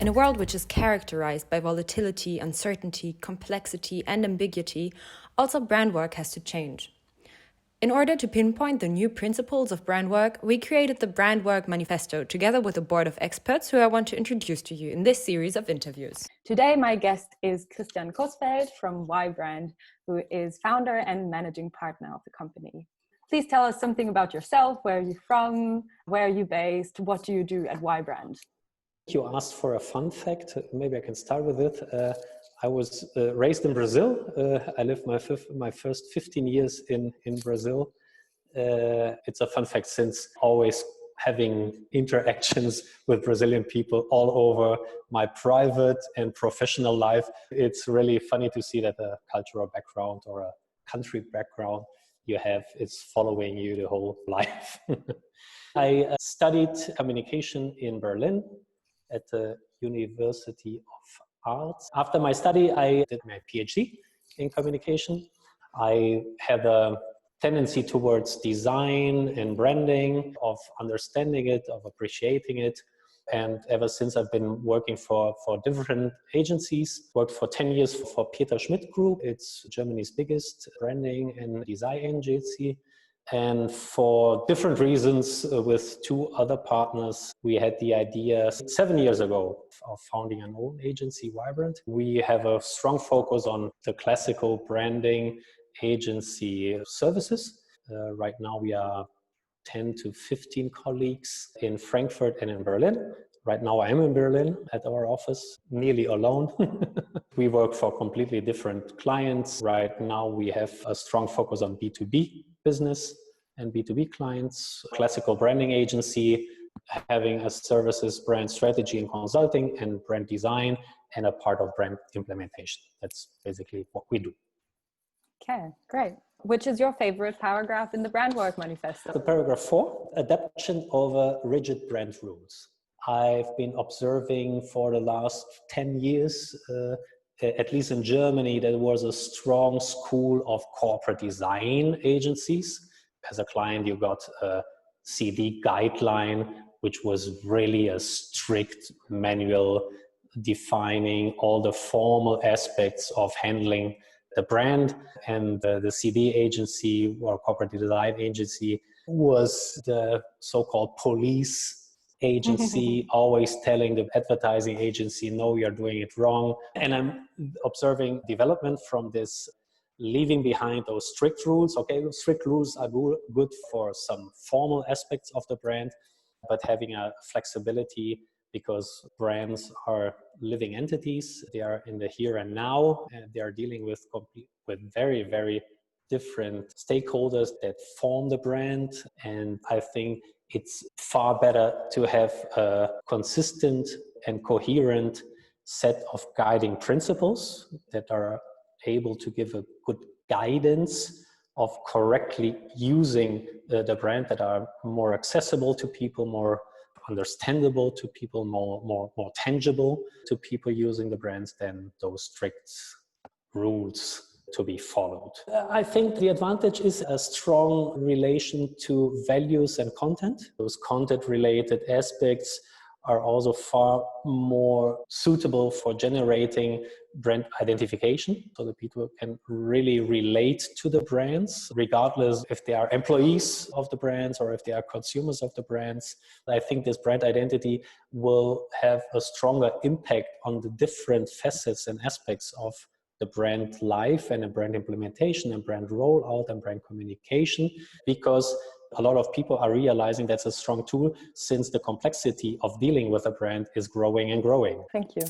In a world which is characterized by volatility, uncertainty, complexity, and ambiguity, also brand work has to change. In order to pinpoint the new principles of brand work, we created the Brand Work Manifesto together with a board of experts who I want to introduce to you in this series of interviews. Today, my guest is Kosfeld from Brand, who is founder and managing partner of the company. Please tell us something about yourself. Where are you from? Where are you based? What do you do at Brand? You asked for a fun fact. Maybe I can start with it. I was raised in Brazil. I lived my first 15 years in Brazil. It's a fun fact since always having interactions with Brazilian people all over my private and professional life. It's really funny to see that a cultural background or a country background you have is following you the whole life. I studied communication in Berlin at the University of Arts. After my study, I did my PhD in communication. I had a tendency towards design and branding, of understanding it, of appreciating it. And ever since I've been working for different agencies, worked for 10 years for Peter Schmidt Group. It's Germany's biggest branding and design agency. And for different reasons, with two other partners, we had the idea 7 years ago of founding an own agency, Vibrant. We have a strong focus on the classical branding agency services. Right now, we are 10 to 15 colleagues in Frankfurt and in Berlin. Right now, I'm in Berlin at our office, nearly alone. We work for completely different clients. Right now, we have a strong focus on B2B business and B2B clients, classical branding agency, having a services, brand strategy and consulting, and brand design, and a part of brand implementation. That's basically what we do. Okay, great. Which is your favorite paragraph in the Brand Work Manifesto? The paragraph 4, adaptation over rigid brand rules. I've been observing for the last 10 years, at least in Germany, there was a strong school of corporate design agencies. As a client, you got a CD guideline, which was really a strict manual defining all the formal aspects of handling the brand. And the CD agency or corporate design agency was the so-called police agency, always telling the advertising agency, no, you're doing it wrong. And I'm observing development from this, leaving behind those strict rules. Okay, strict rules are good for some formal aspects of the brand, but having a flexibility, because brands are living entities. They are in the here and now, and they are dealing with very, very different stakeholders that form the brand. And I think it's far better to have a consistent and coherent set of guiding principles that are able to give a good guidance of correctly using the brand, that are more accessible to people, more understandable to people, more tangible to people using the brands than those strict rules to be followed. I think the advantage is a strong relation to values and content. Those content-related aspects are also far more suitable for generating brand identification, so that people can really relate to the brands, regardless if they are employees of the brands or if they are consumers of the brands. I think this brand identity will have a stronger impact on the different facets and aspects of the brand life and the brand implementation and brand rollout and brand communication, because a lot of people are realizing that's a strong tool, since the complexity of dealing with a brand is growing and growing. Thank you.